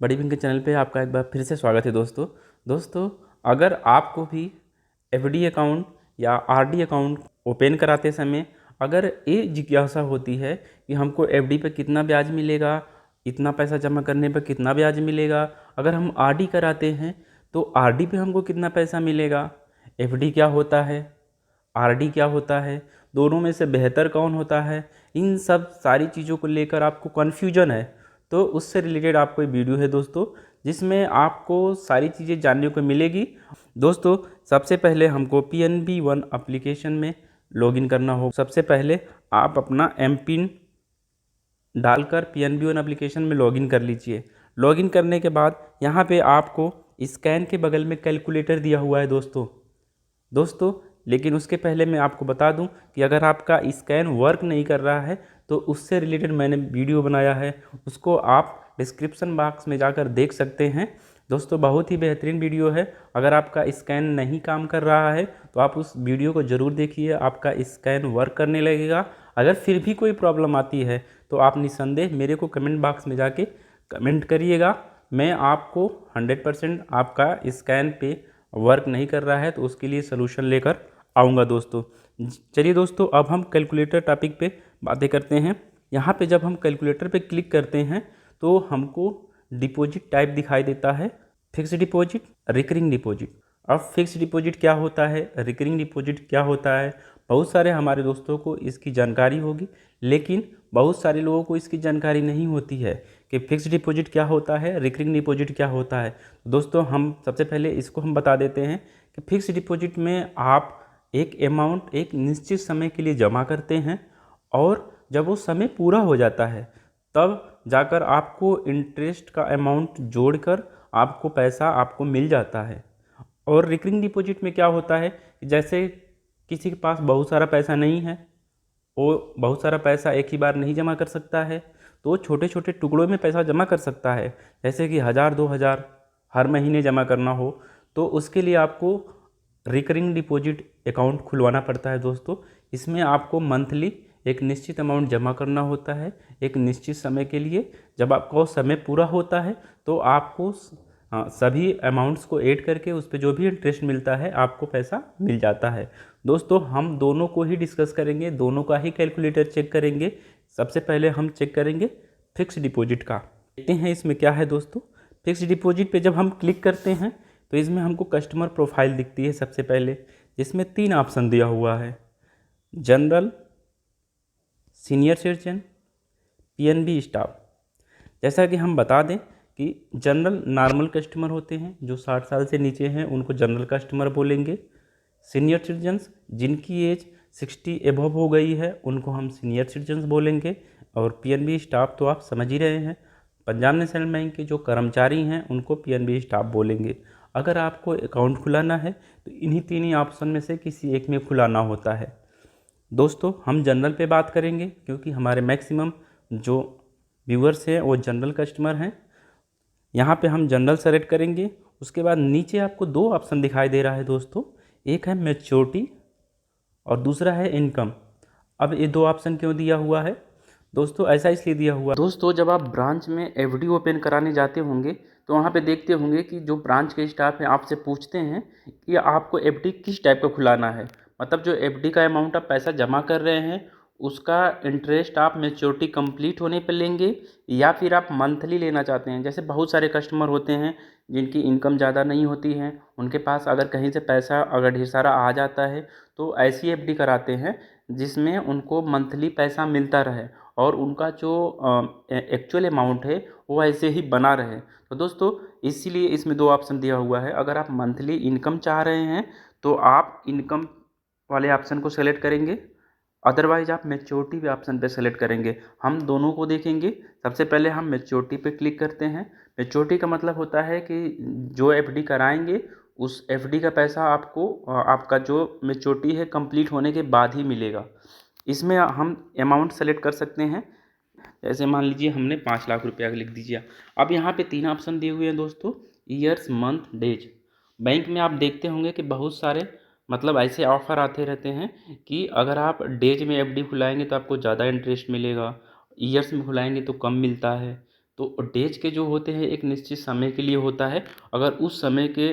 बड़ी बहन के चैनल पे आपका एक बार फिर से स्वागत है दोस्तों अगर आपको भी एफडी अकाउंट या आरडी अकाउंट ओपन कराते समय अगर ये जिज्ञासा होती है कि हमको एफडी पे कितना ब्याज मिलेगा, इतना पैसा जमा करने पर कितना ब्याज मिलेगा, अगर हम आरडी कराते हैं तो आरडी पे हमको कितना पैसा मिलेगा, एफडी क्या होता है, आरडी क्या होता है, दोनों में से बेहतर कौन होता है, इन सब सारी चीज़ों को लेकर आपको कन्फ्यूजन है तो उससे रिलेटेड आपको ये वीडियो है दोस्तों, जिसमें आपको सारी चीज़ें जानने को मिलेगी। दोस्तों सबसे पहले हमको PNB1 एप्लीकेशन में लॉगिन करना होगा। सबसे पहले आप अपना एम पिन डालकर PNB1 एप्लीकेशन में लॉगिन कर लीजिए। लॉगिन करने के बाद यहाँ पे आपको स्कैन के बगल में कैलकुलेटर दिया हुआ है दोस्तों लेकिन उसके पहले मैं आपको बता दूं कि अगर आपका स्कैन वर्क नहीं कर रहा है तो उससे रिलेटेड मैंने वीडियो बनाया है, उसको आप डिस्क्रिप्शन बॉक्स में जाकर देख सकते हैं। दोस्तों बहुत ही बेहतरीन वीडियो है। अगर आपका स्कैन नहीं काम कर रहा है तो आप उस वीडियो को ज़रूर देखिए, आपका स्कैन वर्क करने लगेगा। अगर फिर भी कोई प्रॉब्लम आती है तो आप निस्संदेह मेरे को कमेंट बॉक्स में जाके कमेंट करिएगा। मैं आपको 100% आपका स्कैन पे वर्क नहीं कर रहा है तो उसके लिए सलूशन लेकर आऊँगा दोस्तों। चलिए दोस्तों अब हम कैलकुलेटर टॉपिक पे बातें करते हैं। यहाँ पे जब हम कैलकुलेटर पे क्लिक करते हैं तो हमको डिपॉजिट टाइप दिखाई देता है, फिक्स डिपॉजिट, रिकरिंग डिपॉजिट। अब फिक्स डिपॉजिट क्या होता है, रिकरिंग डिपॉजिट क्या होता है, बहुत सारे हमारे दोस्तों को इसकी जानकारी होगी, लेकिन बहुत सारे लोगों को इसकी जानकारी नहीं होती है कि फिक्स डिपॉजिट क्या होता है, रिकरिंग डिपॉजिट क्या होता है। दोस्तों हम सबसे पहले इसको हम बता देते हैं कि फिक्स डिपॉजिट में आप एक अमाउंट एक निश्चित समय के लिए जमा करते हैं और जब वो समय पूरा हो जाता है तब जाकर आपको इंटरेस्ट का अमाउंट जोड़कर आपको पैसा आपको मिल जाता है। और रिकरिंग डिपॉजिट में क्या होता है, जैसे किसी के पास बहुत सारा पैसा नहीं है, वो बहुत सारा पैसा एक ही बार नहीं जमा कर सकता है तो छोटे छोटे टुकड़ों में पैसा जमा कर सकता है। जैसे कि 1000-2000 हर महीने जमा करना हो तो उसके लिए आपको रिकरिंग डिपॉजिट अकाउंट खुलवाना पड़ता है दोस्तों। इसमें आपको मंथली एक निश्चित अमाउंट जमा करना होता है एक निश्चित समय के लिए। जब आपका समय पूरा होता है तो आपको सभी अमाउंट्स को ऐड करके उस पर जो भी इंटरेस्ट मिलता है आपको पैसा मिल जाता है। दोस्तों हम दोनों को ही डिस्कस करेंगे, दोनों का ही कैलकुलेटर चेक करेंगे। सबसे पहले हम चेक करेंगे फिक्स डिपॉजिट का। देखते हैं इसमें क्या है दोस्तों। फिक्स डिपॉजिट पे जब हम क्लिक करते हैं तो इसमें हमको कस्टमर प्रोफाइल दिखती है सबसे पहले, जिसमें 3 ऑप्शन दिया हुआ है, general, senior citizen, PNB staff. जैसा कि हम बता दें कि जनरल नॉर्मल कस्टमर होते हैं जो 60 साल से नीचे हैं उनको जनरल कस्टमर बोलेंगे। सीनियर सिटीजन्स जिनकी एज 60 एबव हो गई है उनको हम सीनियर सिटीजन्स बोलेंगे। और PNB स्टाफ तो आप समझ ही रहे हैं, पंजाब नेशनल बैंक के जो कर्मचारी हैं उनको PNB स्टाफ बोलेंगे। अगर आपको अकाउंट खुलाना है तो इन्हीं 3 ही ऑप्शन में से किसी एक में खुलाना होता है। दोस्तों हम जनरल पे बात करेंगे क्योंकि हमारे मैक्सिमम जो व्यूअर्स हैं वो जनरल कस्टमर हैं। यहाँ पे हम जनरल सेलेक्ट करेंगे। उसके बाद नीचे आपको 2 ऑप्शन दिखाई दे रहा है दोस्तों, एक है मैच्योरिटी और दूसरा है इनकम। अब ये 2 ऑप्शन क्यों दिया हुआ है दोस्तों, ऐसा इसलिए दिया हुआ दोस्तों, जब आप ब्रांच में एफडी ओपन कराने जाते होंगे तो वहाँ पे देखते होंगे कि जो ब्रांच के स्टाफ हैं आपसे पूछते हैं कि आपको एफडी किस टाइप का खुलाना है। मतलब जो एफडी का अमाउंट आप पैसा जमा कर रहे हैं उसका इंटरेस्ट आप मैच्योरिटी कंप्लीट होने पर लेंगे या फिर आप मंथली लेना चाहते हैं। जैसे बहुत सारे कस्टमर होते हैं जिनकी इनकम ज़्यादा नहीं होती है, उनके पास अगर कहीं से पैसा अगर ढेर सारा आ जाता है तो ऐसी एफडी कराते हैं जिसमें उनको मंथली पैसा मिलता रहे और उनका जो एक्चुअल अमाउंट है वो ऐसे ही बना रहे। तो दोस्तों इसीलिए इसमें 2 ऑप्शन दिया हुआ है। अगर आप मंथली इनकम चाह रहे हैं तो आप इनकम वाले ऑप्शन को सेलेक्ट करेंगे, अदरवाइज आप मैच्योरिटी ऑप्शन पे सेलेक्ट करेंगे। हम दोनों को देखेंगे। सबसे पहले हम मैच्योरिटी पे क्लिक करते हैं। मैच्योरिटी का मतलब होता है कि जो एफडी कराएंगे उस एफडी का पैसा आपको आपका जो मैच्योरिटी है कंप्लीट होने के बाद ही मिलेगा। इसमें हम अमाउंट सेलेक्ट कर सकते हैं। जैसे मान लीजिए हमने 5 लाख रुपया लिख दीजिए। अब यहाँ पे 3 ऑप्शन दिए हुए हैं दोस्तों, ईयर्स, मंथ, डेज। बैंक में आप देखते होंगे कि बहुत सारे मतलब ऐसे ऑफ़र आते रहते हैं कि अगर आप डेज में एफडी खुलाएंगे तो आपको ज़्यादा इंटरेस्ट मिलेगा, ईयर्स में खुलाएंगे तो कम मिलता है। तो डेज के जो होते हैं एक निश्चित समय के लिए होता है। अगर उस समय के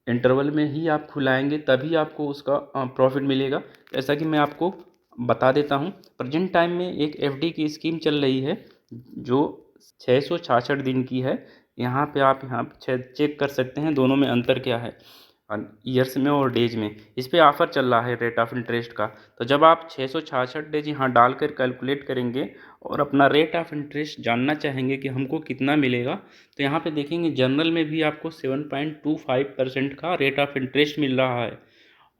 इंटरवल में ही आप खुलाएंगे तभी आपको उसका प्रॉफिट मिलेगा। जैसा कि मैं आपको बता देता हूँ, प्रेजेंट टाइम में एक एफडी की स्कीम चल रही है जो 666 दिन की है। यहाँ पे आप चेक कर सकते हैं दोनों में अंतर क्या है, ईयर्स में और डेज में। इस पे ऑफ़र चल रहा है रेट ऑफ इंटरेस्ट का। तो जब आप 666 डेज यहाँ डालकर कैलकुलेट करेंगे और अपना रेट ऑफ इंटरेस्ट जानना चाहेंगे कि हमको कितना मिलेगा, तो यहाँ पे देखेंगे जनरल में भी आपको 7.25% का रेट ऑफ इंटरेस्ट मिल रहा है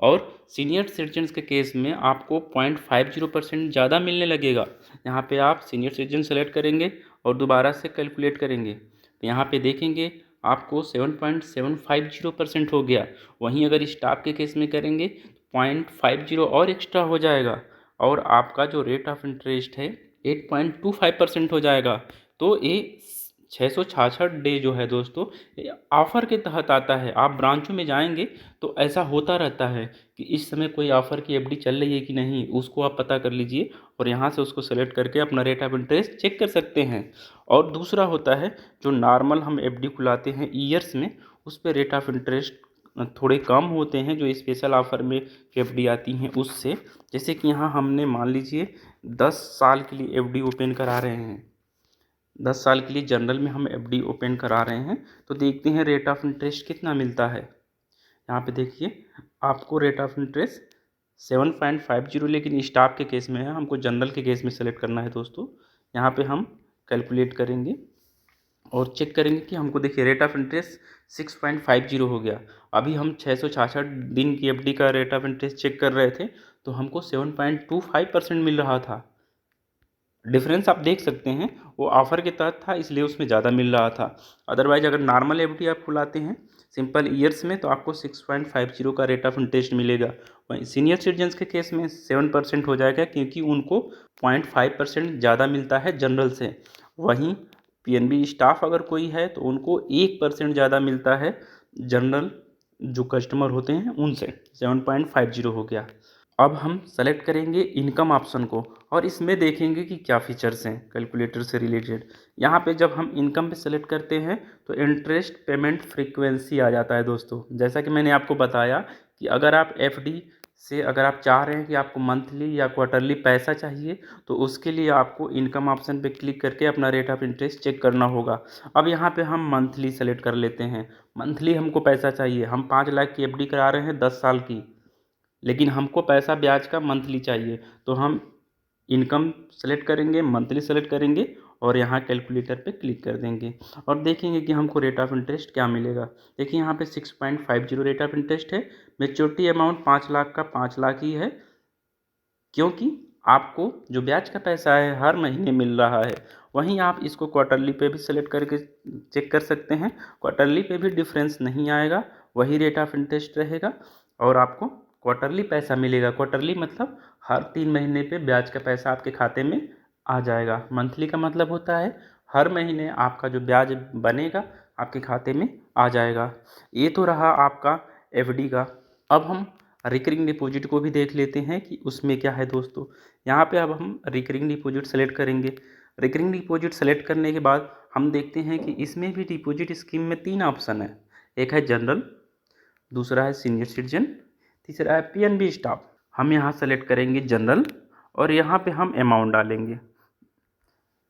और सीनियर सिटीजन्स के केस में आपको 0.50% ज़्यादा मिलने लगेगा। यहाँ पे आप सीनियर सिटीजन सेलेक्ट करेंगे और दोबारा से कैलकुलेट करेंगे तो यहाँ पे देखेंगे आपको 7.750% हो गया। वहीं अगर स्टाफ के केस में करेंगे 0.50 और एक्स्ट्रा हो जाएगा और आपका जो रेट ऑफ इंटरेस्ट है 8.25% हो जाएगा। तो ये 666 डे जो है दोस्तों, ये ऑफ़र के तहत आता है। आप ब्रांचों में जाएंगे तो ऐसा होता रहता है कि इस समय कोई ऑफ़र की एफडी चल रही है कि नहीं, उसको आप पता कर लीजिए और यहाँ से उसको सेलेक्ट करके अपना रेट ऑफ इंटरेस्ट चेक कर सकते हैं। और दूसरा होता है जो नॉर्मल हम एफडी खुलाते हैं ईयर्स में, उस पर रेट ऑफ इंटरेस्ट थोड़े कम होते हैं जो स्पेशल ऑफ़र में एफडी आती हैं उससे। जैसे कि यहाँ हमने मान लीजिए 10 साल के लिए एफडी ओपन करा रहे हैं, 10 साल के लिए जनरल में हम एफडी ओपन करा रहे हैं, तो देखते हैं रेट ऑफ इंटरेस्ट कितना मिलता है। यहाँ पे देखिए आपको रेट ऑफ इंटरेस्ट 7.50, लेकिन स्टाफ के केस में है, हमको जनरल के केस में सेलेक्ट करना है दोस्तों। यहाँ पे हम कैलकुलेट करेंगे और चेक करेंगे कि हमको देखिए रेट ऑफ इंटरेस्ट 6.50 हो गया। अभी हम 666 दिन की एफडी का रेट ऑफ इंटरेस्ट चेक कर रहे थे तो हमको 7.25% मिल रहा था। डिफरेंस आप देख सकते हैं, वो ऑफ़र के तहत था इसलिए उसमें ज़्यादा मिल रहा था। अदरवाइज अगर नॉर्मल एफडी आप खुलाते हैं सिंपल ईयर्स में तो आपको 6.50 का रेट ऑफ इंटरेस्ट मिलेगा। वहीं सीनियर सिटीजन्स के केस में 7% हो जाएगा क्योंकि उनको 0.5% ज़्यादा मिलता है जनरल से। वहीं पीएनबी स्टाफ अगर कोई है तो उनको 1% ज़्यादा मिलता है जनरल जो कस्टमर होते हैं उनसे। 7.50 हो गया। अब हम सेलेक्ट करेंगे इनकम ऑप्शन को और इसमें देखेंगे कि क्या फीचर्स हैं कैलकुलेटर से रिलेटेड। यहाँ पे जब हम इनकम पे सेलेक्ट करते हैं तो इंटरेस्ट पेमेंट फ्रीक्वेंसी आ जाता है दोस्तों। जैसा कि मैंने आपको बताया कि अगर आप एफडी से अगर आप चाह रहे हैं कि आपको मंथली या क्वार्टरली पैसा चाहिए तो उसके लिए आपको इनकम ऑप्शन पे क्लिक करके अपना रेट ऑफ इंटरेस्ट चेक करना होगा। अब यहाँ पे हम मंथली सेलेक्ट कर लेते हैं। मंथली हमको पैसा चाहिए, हम 5 लाख की एफडी करा रहे हैं 10 साल की, लेकिन हमको पैसा ब्याज का मंथली चाहिए। तो हम इनकम सेलेक्ट करेंगे, मंथली सेलेक्ट करेंगे और यहाँ कैलकुलेटर पे क्लिक कर देंगे और देखेंगे कि हमको रेट ऑफ इंटरेस्ट क्या मिलेगा। देखिए यहाँ पे 6.50 रेट ऑफ इंटरेस्ट है। मेच्योरिटी अमाउंट 5 लाख का 5 लाख ही है क्योंकि आपको जो ब्याज का पैसा है हर महीने मिल रहा है। वहीं आप इसको क्वार्टरली पे भी सेलेक्ट करके चेक कर सकते हैं। क्वार्टरली पे भी डिफरेंस नहीं आएगा, वही रेट ऑफ इंटरेस्ट रहेगा और आपको क्वार्टरली पैसा मिलेगा। क्वार्टरली मतलब हर 3 महीने पे ब्याज का पैसा आपके खाते में आ जाएगा। मंथली का मतलब होता है हर महीने आपका जो ब्याज बनेगा आपके खाते में आ जाएगा। ये तो रहा आपका एफडी का। अब हम रिकरिंग डिपॉजिट को भी देख लेते हैं कि उसमें क्या है दोस्तों। यहाँ पे अब हम रिकरिंग डिपॉजिट सेलेक्ट करेंगे। रिकरिंग डिपॉजिट सेलेक्ट करने के बाद हम देखते हैं कि इसमें भी डिपॉजिट स्कीम में 3 ऑप्शन है। एक है जनरल, दूसरा है सीनियर सिटीजन, तीसरा है पीएनबी स्टाफ। हम यहाँ सेलेक्ट करेंगे जनरल और यहाँ पे हम अमाउंट डालेंगे।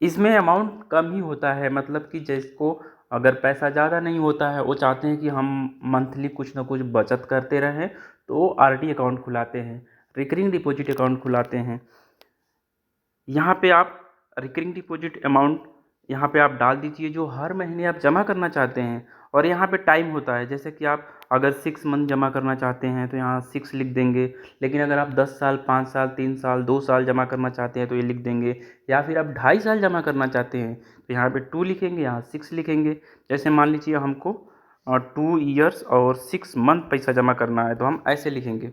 इसमें अमाउंट कम ही होता है, मतलब कि जिसको अगर पैसा ज़्यादा नहीं होता है वो चाहते हैं कि हम मंथली कुछ ना कुछ बचत करते रहें तो वो आरडी अकाउंट खुलाते हैं, रिकरिंग डिपॉजिट अकाउंट खुलाते हैं। यहाँ पे आप रिकरिंग डिपॉजिट अमाउंट यहाँ पे आप डाल दीजिए जो हर महीने आप जमा करना चाहते हैं और यहाँ पे टाइम होता है। जैसे कि आप अगर 6 मंथ जमा करना चाहते हैं तो यहाँ 6 लिख देंगे, लेकिन अगर आप 10 साल 5 साल 3 साल 2 साल जमा करना चाहते हैं तो ये लिख देंगे, या फिर आप 2.5 साल जमा करना चाहते हैं तो यहाँ पे 2 लिखेंगे, यहाँ 6 लिखेंगे। जैसे मान लीजिए हमको 2 ईयर्स और 6 मंथ पैसा जमा करना है तो हम ऐसे लिखेंगे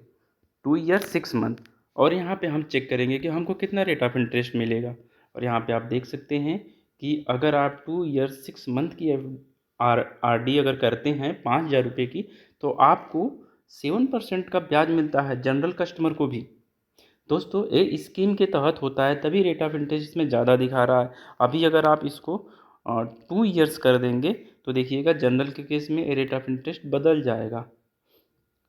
2 ईयर्स 6 मंथ और यहाँ पे हम चेक करेंगे कि हमको कितना रेट ऑफ इंटरेस्ट मिलेगा। और यहाँ पे आप देख सकते हैं कि अगर आप 2 ईयर्स 6 मंथ की आरडी अगर करते हैं 5,000 रुपये की तो आपको 7% का ब्याज मिलता है जनरल कस्टमर को भी। दोस्तों ये स्कीम के तहत होता है तभी रेट ऑफ इंटरेस्ट इसमें ज़्यादा दिखा रहा है। अभी अगर आप इसको 2 ईयर्स कर देंगे तो देखिएगा जनरल के केस में रेट ऑफ इंटरेस्ट बदल जाएगा,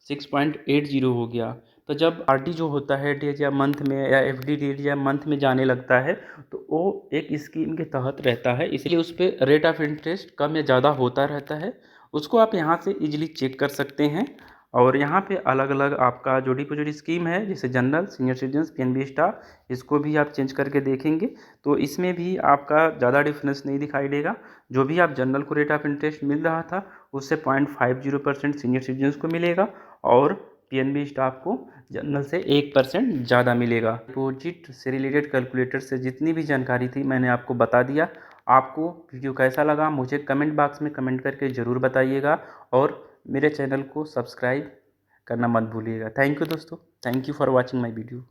6.80 हो गया। तो जब आरडी जो होता है डेज या मंथ में या एफडी डेज या मंथ में जाने लगता है तो वो एक स्कीम के तहत रहता है, इसलिए उस पर रेट ऑफ इंटरेस्ट कम या ज़्यादा होता रहता है। उसको आप यहाँ से इजीली चेक कर सकते हैं। और यहाँ पे अलग अलग आपका जो डिपॉजिट स्कीम है जैसे general, senior citizen, PNB star, इसको भी आप चेंज करके देखेंगे तो इसमें भी आपका ज़्यादा डिफरेंस नहीं दिखाई देगा। जो भी आप जनरल को रेट ऑफ इंटरेस्ट मिल रहा था उससे 0.50% सीनियर सिटीजन्स को मिलेगा और पीएनबी स्टाफ को जनरल से 1% ज़्यादा मिलेगा। डिपॉजिट से रिलेटेड कैलकुलेटर से जितनी भी जानकारी थी मैंने आपको बता दिया। आपको वीडियो कैसा लगा मुझे कमेंट बॉक्स में कमेंट करके ज़रूर बताइएगा और मेरे चैनल को सब्सक्राइब करना मत भूलिएगा। थैंक यू दोस्तों, thank you for watching my video.